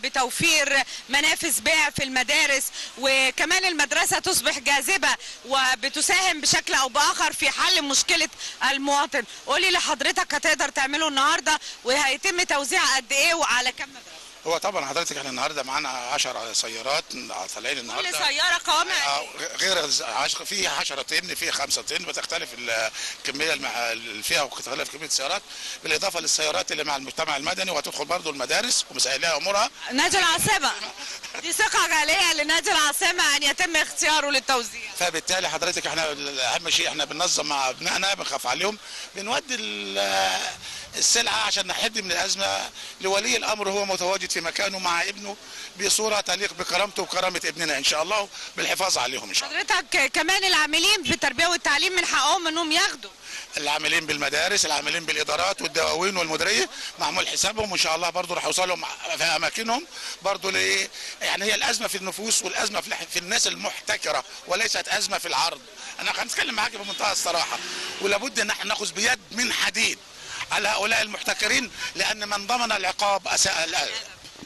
بتوفير منافذ بيع في المدارس، وكمان المدرسة تصبح جاذبة وبتساهم بشكل أو بآخر في حل مشكلة المواطن. قولي لحضرتك هتقدر تعمله النهاردة وهيتم توزيع قد إيه وعلى كم مدرسة؟ هو طبعا حضرتك احنا النهارده معانا 10 سيارات طالعين النهارده. كل سياره قوامها غير في 10 طن في 5 طن، بتختلف الكميه اللي فيها وبتختلف كميه السيارات، بالاضافه للسيارات اللي مع المجتمع المدني، وهتدخل برضه المدارس ومسهلها امورها. نادي العاصمه دي ثقه غاليه لنادي العاصمه ان يتم اختياره للتوزيع. فبالتالي حضرتك احنا اهم شيء احنا بننظم مع ابنائنا، بنخاف عليهم، بنودي السلعه عشان نحد من الازمه لولي الامر، هو متواجد في مكانه مع ابنه بصوره تليق بكرامته وكرامه ابننا ان شاء الله، بالحفاظ عليهم ان شاء الله. حضرتك كمان العاملين في التربيه والتعليم من حقهم انهم ياخدوا، العاملين بالمدارس، العاملين بالادارات والدواوين والمديريه معمول حسابهم، وان شاء الله برضه راح يوصلوا في اماكنهم برضه يعني هي الازمه في النفوس والازمه في الناس المحتكره، وليست ازمه في العرض. انا هنتكلم معاك بمنتهى الصراحه، ولابد ان احنا ناخذ بيد من حديد على هؤلاء المحتكرين، لان من ضمن العقاب اساء الادب.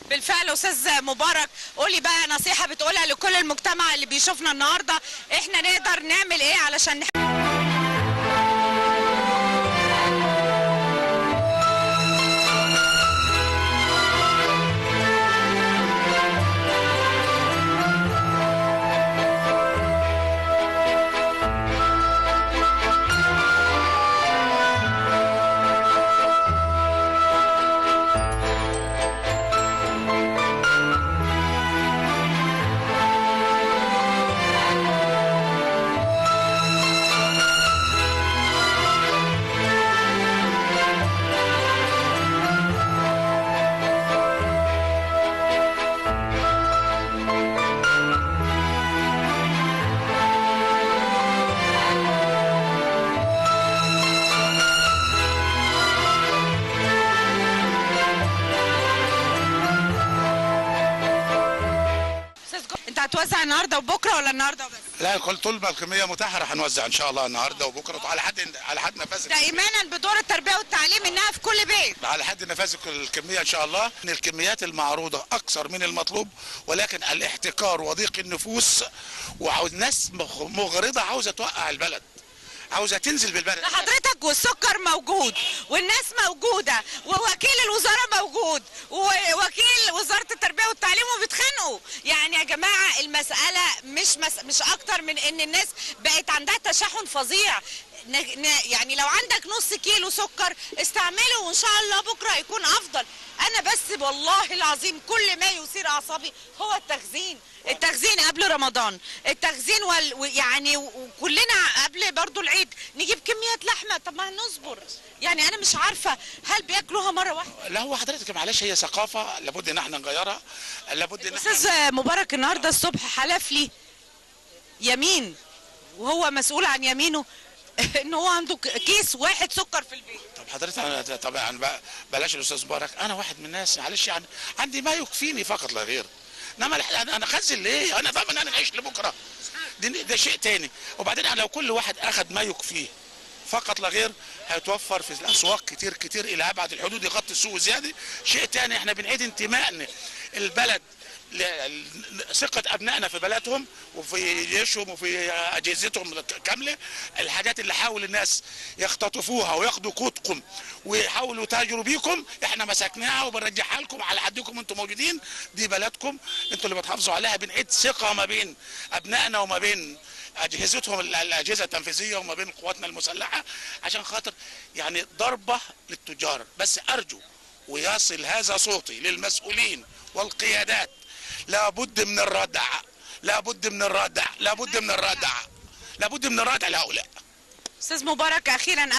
بالفعل. استاذ مبارك، قولي بقى نصيحه بتقولها لكل المجتمع اللي بيشوفنا النهارده، احنا نقدر نعمل ايه علشان هتوزع النهارده وبكره ولا النهارده وبس؟ لا، طول ما الكميه متاحه راح نوزع ان شاء الله النهارده وبكره، على حد نفاذ ده ايمانا بدور التربيه والتعليم انها في كل بيت، على حد نفاذ الكميه ان شاء الله. ان الكميات المعروضه اكثر من المطلوب، ولكن الاحتكار وضيق النفوس والناس مغرضه عاوزه توقع البلد، عاوزه تنزل بالبلد. حضرتك والسكر موجود والناس موجوده ووكيل الوزاره موجود ووكيل وزاره التربيه والتعليم وبيتخانقوا، يعني يا جماعه المساله مش اكتر من ان الناس بقت عندها تشحن فظيع. يعني لو عندك نص كيلو سكر استعمله وان شاء الله بكره هيكون افضل. انا بس والله العظيم كل ما يثير اعصابي هو التخزين قبل رمضان، التخزين يعني وكلنا قبل برضو العيد نجيب كميات لحمه. طب ما هنصبر، يعني انا مش عارفه هل بياكلوها مره واحده؟ لا، هو حضرتك معلش هي ثقافه لابد ان احنا نغيرها، لابد ان استاذ مبارك النهارده الصبح حلف لي يمين وهو مسؤول عن يمينه ان هو عنده كيس واحد سكر في البيت. طب حضرتك انا طبعا بلاش الاستاذ مبارك، انا واحد من الناس معلش يعني عندي ما يكفيني فقط لا غير، انما انا خزن ليه؟ انا ضامن انا نعيش لبكره، ده شيء تاني. وبعدين لو كل واحد اخذ ما يكفيه فقط لا غير هيتوفر في الاسواق كتير الى ابعد الحدود، يغطي السوق زياده. شيء تاني، احنا بنعيد انتمائنا البلد، ثقة أبنائنا في بلدهم وفي جيشهم وفي أجهزتهم كاملة. الحاجات اللي حاول الناس يختطفوها وياخدوا قوتكم ويحاولوا يتاجروا بيكم، احنا مسكناها وبنرجعها لكم على حدكم انتم موجودين، دي بلدكم انتم اللي بتحافظوا عليها. بنعيد ثقة ما بين أبنائنا وما بين أجهزتهم، الأجهزة التنفيذية، وما بين قواتنا المسلحة، عشان خاطر يعني ضربة للتجار. بس أرجو ويصل هذا صوتي للمسؤولين والقيادات، لابد من الردع، لابد من الردع، لابد من الردع، لابد من الردع لهؤلاء. استاذ مبارك اخيرا